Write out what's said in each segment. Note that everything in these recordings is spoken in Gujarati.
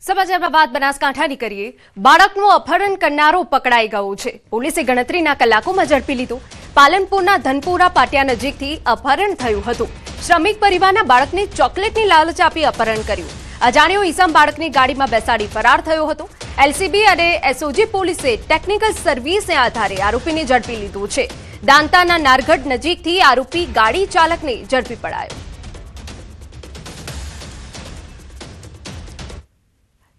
સમાચારમાં વાત બનાસકાંઠાની કરીએ। બાળકનું અપહરણ કરનારો પકડાઈ ગયો છે। પોલીસે ગણતરીના કલાકોમાં ઝડપી લીધો। પાલનપુરના ધનપુરા પાટિયા નજીકથી અપહરણ થયું હતું। શ્રમિક પરિવારના બાળકને ચોકલેટની લાલચ આપી અપહરણ કર્યું। અજાણ્યો ઈસમ બાળકની ગાડીમાં બેસાડી ફરાર થયો હતો। એલસીબી અને એસઓજી પોલીસે ટેકનિકલ સર્વિસને આધારે આરોપીને ઝડપી લીધો છે। દાંતાના નારગઢ નજીકથી આરોપી ગાડી ચાલકને ઝડપી પડાયો।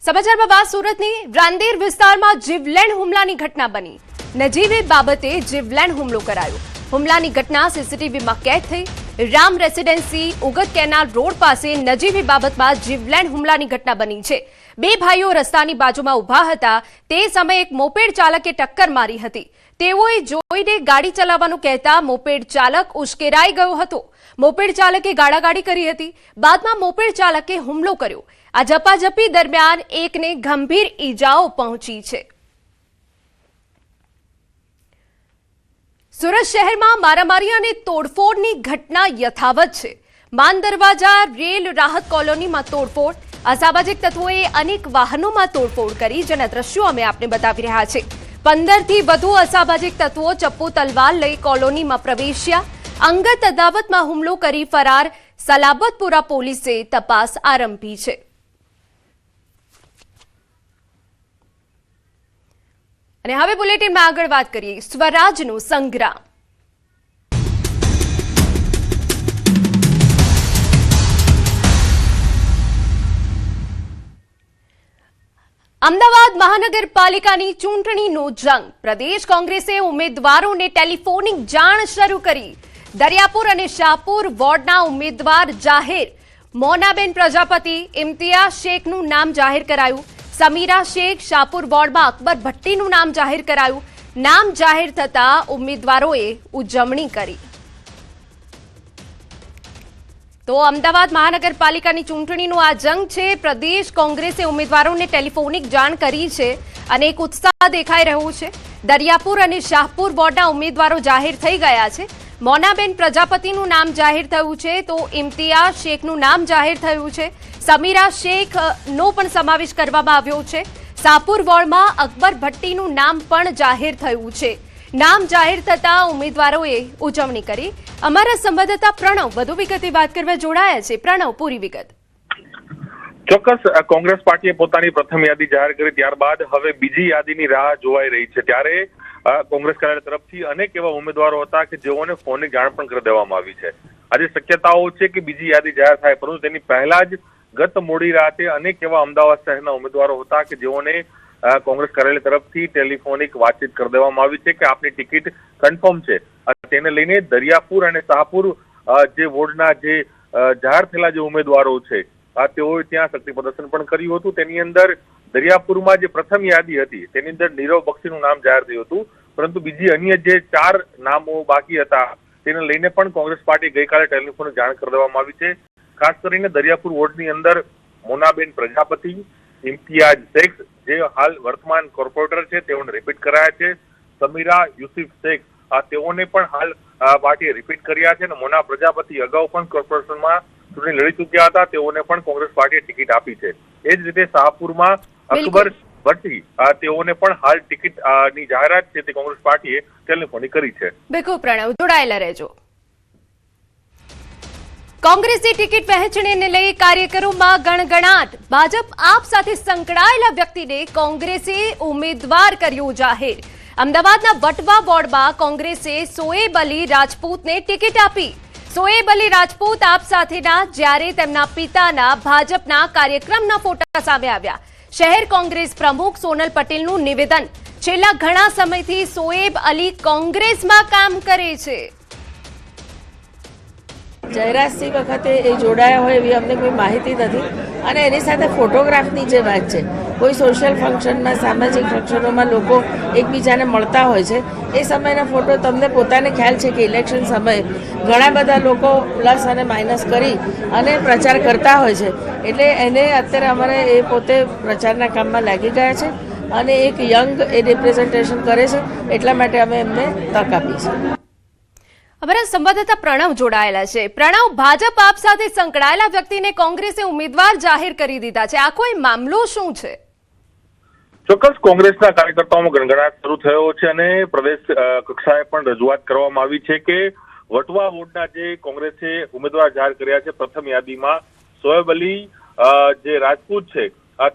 સમાચારમાં વાત સુરતની રાંદેર વિસ્તારમાં જીવલેણ હુમલાની ઘટના બની। નજીવી બાબતે જીવલેણ હુમલો કરાયો। હુમલાની ઘટના સીસીટીવીમાં કેદ થઈ। Ram residency Ugat canal road પાસે નજીવી બાબતમાં જીવલેણ હુમલાની ઘટના બની છે। બે ભાઈઓ રસ્તાની બાજુમાં ઊભા હતા। તે સમયે એક મોપેડ ચાલકે ટક્કર મારી હતી। તેઓએ જોઈને ગાડી ચલાવવાનું કહેતા મોપેડ ચાલક ઉશ્કેરાઈ ગયો હતો। મોપેડ ચાલકે ગાળાગાળી કરી હતી। બાદમાં મોપેડ ચાલકે હુમલો કર્યો। આ ઝપાઝપી દરમિયાન એકને ગંભીર ઈજાઓ પહોંચી છે। સુરત શહેરમાં મારામારી અને તોડફોડની ઘટના યથાવત છે। માન દરવાજા રેલ રાહત કોલોનીમાં તોડફોડ। અસામાજિક તત્વોએ અનેક વાહનોમાં તોડફોડ કરી, જેના દ્રશ્યો અમે આપને બતાવી રહ્યા છે। 15થી વધુ અસામાજિક તત્વો ચપ્પુ તલવાર લઈ કોલોનીમાં પ્રવેશ્યા। અંગત અદાવતમાં હુમલો કરી ફરાર। સલાબતપુરા પોલીસે તપાસ આરંભી છે। અને હવે બુલેટિનમાં આગળ વાત કરીએ સ્વરાજનો સંગ્રામ। અમદાવાદ મહાનગરપાલિકાની ચૂંટણીનો જંગ। પ્રદેશ કોંગ્રેસે ઉમેદવારોને ટેલિફોનિક જાણ શરૂ કરી। દરિયાપુર અને શાહપુર વોર્ડના ઉમેદવાર જાહેર। મોનાબેન પ્રજાપતિ, ઇમ્તિયાઝ શેખનું નામ જાહેર કરાયું। સમીરા શેખ શાહપુર વોર્ડમાં અકબર ભટ્ટીનું નામ જાહેર કરાયું। નામ જાહેર થતા ઉમેદવારોએ ઉજવણી કરી। તો અમદાવાદ મહાનગરપાલિકાની ચૂંટણીનો આ જંગ છે। પ્રદેશ કોંગ્રેસે ઉમેદવારોને ટેલિફોનિક જાણ કરી છે અને એક ઉત્સાહ દેખાઈ રહ્યો છે। દરિયાપુર અને શાહપુર વોર્ડના ઉમેદવારો જાહેર થઈ ગયા છે। મોનાબેન પ્રજાપતિનું નામ જાહેર થયું છે, તો ઇમ્તિયાઝ શેખનું નામ જાહેર થયું છે। સમીરા શેખનો પણ સમાવેશ કરવામાં આવ્યો છે। શાહપુર વોર્ડમાં અકબર ભટ્ટીનું નામ પણ જાહેર થયું છે। નામ જાહેર થતા ઉમેદવારોએ ઉજવણી કરી। અમારા સંવાદદાતા પ્રણવ વધુ વિગતે વાત કરવા જોડાયા છે। પ્રણવ, પૂરી વિગત। ચોક્કસ, કોંગ્રેસ પાર્ટીએ પોતાની પ્રથમ યાદી જાહેર કરી, ત્યારબાદ હવે બીજી યાદીની રાહ જોવાઈ રહી છે। ત્યારે કોંગ્રેસ કાર્યાલય તરફથી અનેક એવા ઉમેદવારો હતા કે જેઓને ફોનની જાણ પણ કરી દેવામાં આવી છે। આજે શક્યતાઓ છે કે બીજી યાદી જાહેર થાય, પરંતુ તેની પહેલા જ ગત મોડી રાતે અનેક એવા અમદાવાદ શહેરના ઉમેદવારો હતા કે જેઓને કોંગ્રેસ કાર્યાલય તરફથી ટેલિફોનિક વાતચીત કરી દેવામાં આવી છે કે આપની ટિકિટ કન્ફર્મ છે। તેને લઈને દરિયાપુર અને શાહપુર જે વોર્ડના જે જાહેર થયેલા જે ઉમેદવારો છે તેઓએ ત્યાં શક્તિ પ્રદર્શન પણ કર્યું હતું। તેની અંદર દરિયાપુરમાં જે પ્રથમ યાદી હતી તેની અંદર નીરવ બક્ષીનું નામ જાહેર થયું હતું, પરંતુ બીજી અન્ય જે 4 નામો બાકી હતા તેને લઈને પણ કોંગ્રેસ પાર્ટી ગઈકાલે ટેલિફોનિક જાણ કરી દેવામાં આવી છે। ખાસ કરીને દરિયાપુર વોર્ડની અંદર મોનાબેન પ્રજાપતિ, ઇમ્તિયાઝ શેખ જે હાલ વર્તમાન કોર્પોરેટર છે તેઓને રિપીટ કરાયા છે। સમીરા યુસુફ શેખ તેઓને પણ હાલ પાર્ટીએ રિપીટ કર્યા છે અને મોના પ્રજાપતિ અગાઉ પણ કોર્પોરેશનમાં ચૂંટણી લડી ચૂક્યા હતા, તેઓને પણ કોંગ્રેસ પાર્ટીએ ટિકિટ આપી છે। એ જ રીતે શાહપુરમાં અકબર ભટ્ટી તેઓને પણ હાલ ટિકિટ ની જાહેરાત છે તે કોંગ્રેસ પાર્ટીએ ટેલિફોનિક કરી છે। બિલકુલ પ્રણવ, જોડાયેલા રહેજો। કોંગ્રેસની ટિકિટ વહેંચણીને લઈ કાર્યકરોમાં ગણગણાટ। ભાજપ આપ સાથે સંકળાયેલા વ્યક્તિને કોંગ્રેસે ઉમેદવાર કર્યો જાહેર। અમદાવાદના વટવા વોર્ડમાં કોંગ્રેસે સોએબ અલી રાજપૂતને ટિકિટ આપી। સોએબ અલી રાજપૂત આપ સાથેના જ્યારે તેમના પિતાના ભાજપના કાર્યક્રમના ફોટા સામે આવ્યા। શહેર કોંગ્રેસ પ્રમુખ સોનલ પટેલનું નિવેદન, છેલ્લા ઘણા સમયથી સોએબ અલી કોંગ્રેસમાં કામ કરે છે। જયરાજસિંહ વખતે એ જોડાયા હોય એવી અમને કોઈ માહિતી નથી અને એની સાથે ફોટોગ્રાફની જે વાત છે, કોઈ સોશિયલ ફંક્શનમાં, સામાજિક ફંક્શનોમાં લોકો એકબીજાને મળતા હોય છે, એ સમયના ફોટો તમને પોતાને ખ્યાલ છે કે ઇલેક્શન સમયે ઘણા બધા લોકો પ્લસ અને માઇનસ કરી અને પ્રચાર કરતા હોય છે, એટલે એને અત્યારે અમારે એ પોતે પ્રચારના કામમાં લાગી ગયા છે અને એક યંગ એ રિપ્રેઝન્ટેશન કરે છે, એટલા માટે અમે એમને તક આપી છે। અમારા સંવાદદાતા પ્રણવ જોડાયેલા છે. પ્રણવ, ભાજપ આપ સાથે સંકળાયેલા વ્યક્તિને કોંગ્રેસે ઉમેદવાર જાહેર કરી દીધા છે. આખો એ મામલો શું છે? ચોક્કસ કોંગ્રેસના કાર્યકર્તાઓમાં ગણગણાટ શરૂ થયો છે અને પ્રદેશ કક્ષાએ પણ રજૂઆત કરવામાં આવી છે કે વટવા વોર્ડના જે કોંગ્રેસે ઉમેદવાર જાહેર કર્યા છે પ્રથમ યાદીમાં શોએબ અલી જે રાજપૂત છે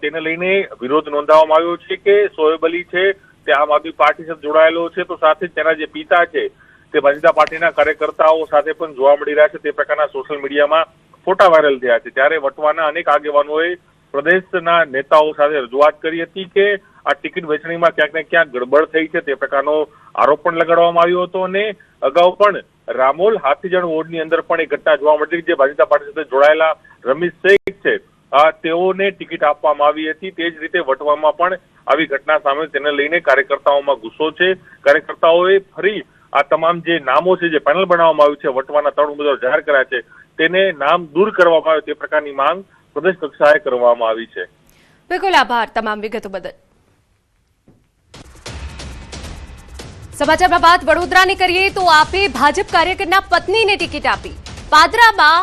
તેને લઈને વિરોધ નોંધાવવામાં આવ્યો છે કે શોએબ અલી છે તે આમ આદમી પાર્ટી સાથે જોડાયેલો છે, તો સાથે જ તેના જે પિતા છે તે ભારતીય જનતા પાર્ટીના કાર્યકર્તાઓ સાથે પણ જોવા મળી રહ્યા છે. તે પ્રકારના સોશિયલ મીડિયામાં ફોટા વાયરલ થયા છે. ત્યારે વટવાના અનેક આગેવાનોએ પ્રદેશના નેતાઓ સાથે રજૂઆત કરી હતી કે આ ટિકિટ વહેંચણીમાં ક્યાંક ને ક્યાંક ગડબડ થઈ છે. તે પ્રકારનો આરોપ પણ લગાડવામાં આવ્યો હતો અને અગાઉ પણ રામોલ હાથીજણ વોર્ડની અંદર પણ એક ઘટના જોવા મળી જે ભારતીય જનતા પાર્ટી સાથે જોડાયેલા રમીશ શેખ છે તેઓને ટિકિટ આપવામાં આવી હતી. તે જ રીતે વટવામાં પણ આવી ઘટના સામે તેને લઈને કાર્યકર્તાઓમાં ગુસ્સો છે. કાર્યકર્તાઓએ ફરી આ તમામ જે નામો છે જે પેનલ બનાવવામાં આવ્યું છે વટવાના 3 ઉમેદવાર જાહેર કર્યા છે તેને નામ દૂર કરવામાં આવે તે પ્રકારની માંગ પ્રદેશ કક્ષાએ કરવામાં આવી છે. બિલકુલ, આભાર તમામ વિગતો બદલ. સમાચારમાં વાત વડોદરાની કરીએ તો આપે ભાજપ કાર્યકરના પત્નીને ટિકિટ આપી. પાદરામાં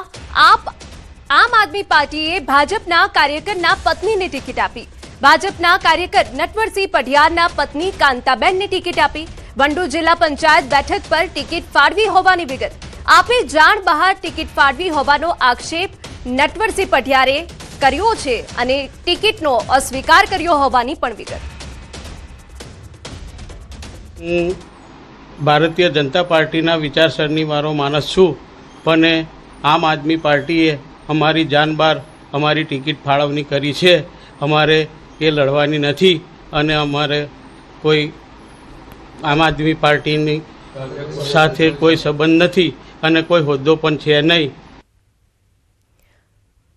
આમ આદમી પાર્ટીએ ભાજપના કાર્યકરના પત્નીને ટિકિટ આપી. ભાજપના કાર્યકર નટવરસિંહ પઢિયારના પત્ની કાંતાબેનને ટિકિટ આપી. વંડુ જિલ્લા પંચાયત બેઠક પર ટિકિટ ફાળવી હોવાની વિગત. આપે જાણ બહાર ટિકિટ ફાળવી હોવાનો આક્ષેપ નટવરસિંહ પઢિયારે કર્યો છે અને ટિકિટનો અસ્વીકાર કર્યો હોવાની પણ વિગત. હું ભારતીય જનતા પાર્ટીના વિચારસરણી વાળો માણસ છું, પણ આમ આદમી પાર્ટીએ અમારી જાન બહાર અમારી ટિકિટ ફાળવણી કરી છે. અમારે એ લડવાની નથી અને અમારે કોઈ આમ આદમી પાર્ટીની સાથે કોઈ સંબંધ નથી અને કોઈ હોદ્દો પણ છે નહીં.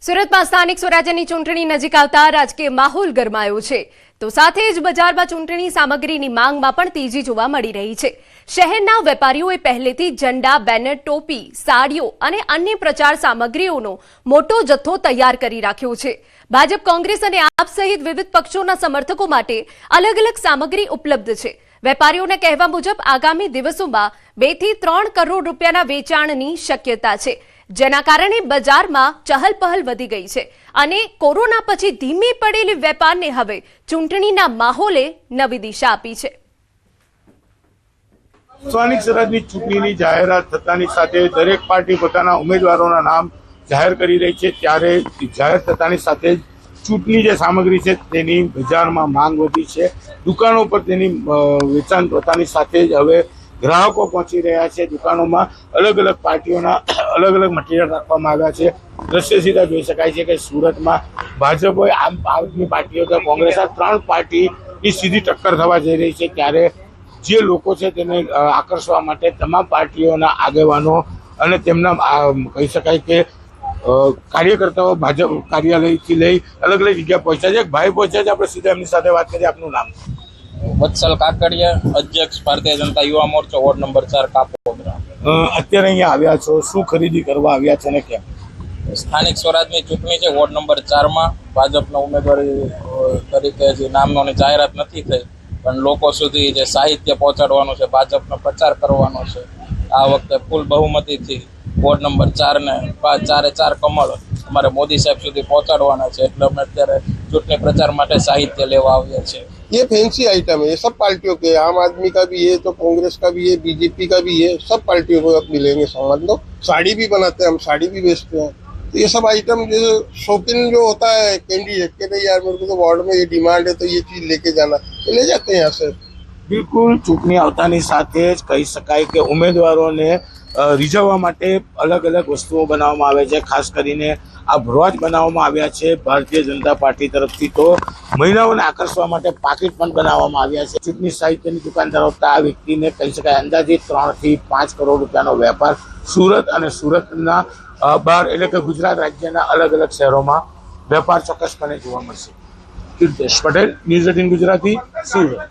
સુરતમાં સ્થાનિક સ્વરાજ્યની ચૂંટણી નજીક આવતા રાજકીય માહોલ ગરમાયો છે, તો સાથે જ બજારમાં ચૂંટણી સામગ્રીની માંગમાં પણ તેજી જોવા મળી રહી છે. શહેરના વેપારીઓએ પહેલેથી ઝંડા, બેનર, ટોપી, સાડીઓ અને અન્ય પ્રચાર સામગ્રીઓનો મોટો જથ્થો તૈયાર કરી રાખ્યો છે. ભાજપ, કોંગ્રેસ અને આપ સહિત વિવિધ પક્ષોના સમર્થકો માટે અલગ અલગ સામગ્રી ઉપલબ્ધ છે. વેપારીઓના કહેવા મુજબ આગામી દિવસોમાં 2 થી 3 કરોડ રૂપિયાના વેચાણની શક્યતા છે, જેના કારણે બજારમાં ચહલપહલ વધી ગઈ છે અને કોરોના પછી ધીમી પડેલી વેપારને હવે ચૂંટણીના માહોલે નવી દિશા આપી છે. સ્થાનિક સ્વરાજની ચૂંટણીની જાહેરાત થતાની સાથે દરેક પાર્ટી પોતાના ઉમેદવારોના નામ જાહેર કરી રહી છે. ત્યારે જાહેર થતાની સાથે જ ચૂંટણી જે સામગ્રી છે તેની બજારમાં માંગ વધી છે. દુકાનો પર તેની વેચાણ થતાની સાથે જ હવે ગ્રાહકો પહોંચી રહ્યા છે. દુકાનોમાં અલગ અલગ પાર્ટીઓના અલગ અલગ મટીરિયલ રાખવામાં આવ્યા છે. દ્રશ્ય સીધા જોઈ શકાય છે કે સુરતમાં ભાજપ હોય, આમ આદમી પાર્ટીઓ તો કોંગ્રેસ, આ 3 પાર્ટીની સીધી ટક્કર થવા જઈ રહી છે. ત્યારે જે લોકો છે તેને આકર્ષવા માટે તમામ પાર્ટીઓના આગેવાનો અને તેમના કહી શકાય કે કાર્યકર્તાઓ ભાજપ કાર્યાલયથી લઈ અલગ અલગ જગ્યા પહોંચ્યા છે. ભાઈ પહોંચ્યા છે, આપણે સીધા એમની સાથે વાત કરીએ. આપનું નામ? વત્સલ કાકડિયા, અધ્યક્ષ ભારતીય જનતા યુવા મોરચો, વોર્ડ નંબર 4 કાપોદ્રા. અત્યારે અહીંયા આવ્યા છો, શું ખરીદી કરવા આવ્યા છે ને કેમ? સ્થાનિક સ્વરાજની ચૂંટણી છે. વોર્ડ નંબર 4માં ભાજપના ઉમેદવારી તરીકે જે નામનોની જાહેરાત નથી થઈ, પણ લોકો સુધી જે સાહિત્ય પહોંચાડવાનું છે, ભાજપનો પ્રચાર કરવાનો છે. આ વખતે ફૂલ બહુમતીથી વોર્ડ નંબર 4ને 4 કમળ અમારે મોદી સાહેબ સુધી પહોંચાડવાના છે. એટલે અમે અત્યારે ચૂંટણી પ્રચાર માટે સાહિત્ય લેવા આવ્યા છે. ये फैंसी आइटम है, ये सब पार्टियों के, आम आदमी का भी है तो कांग्रेस का भी है, बीजेपी का भी है, सब पार्टियों को मिलेंगे. समझ लो, साड़ी भी बनाते हैं हम, साड़ी भी बेचते हैं. तो ये सब आइटम जैसे शौकीन जो होता है कैंडिडेट के, नहीं यार मेरे को तो वार्ड में ये डिमांड है तो ये चीज लेके जाना, तो ले जाते हैं यहाँ से. બિલકુલ, ચૂંટણી આવતાની સાથે જ કહી શકાય કે ઉમેદવારોને રીઝવવા માટે અલગ અલગ વસ્તુઓ બનાવવામાં આવે છે. ખાસ કરીને આ ભ્રોજ બનાવવામાં આવ્યા છે ભારતીય જનતા પાર્ટી તરફથી. તો મહિલાઓને આકર્ષવા માટે પાકીટ પણ બનાવવામાં આવ્યા છે. ચૂંટણી સાહિત્યની દુકાન ધરાવતા આ વ્યક્તિને કહી શકાય અંદાજિત 3 થી 5 કરોડ રૂપિયાનો વેપાર સુરત અને સુરતના બહાર એટલે કે ગુજરાત રાજ્યના અલગ અલગ શહેરોમાં વેપાર ચોક્કસપણે જોવા મળશે. કીર્તેશ પટેલ, ન્યૂઝ 18 ગુજરાતી, સુરત.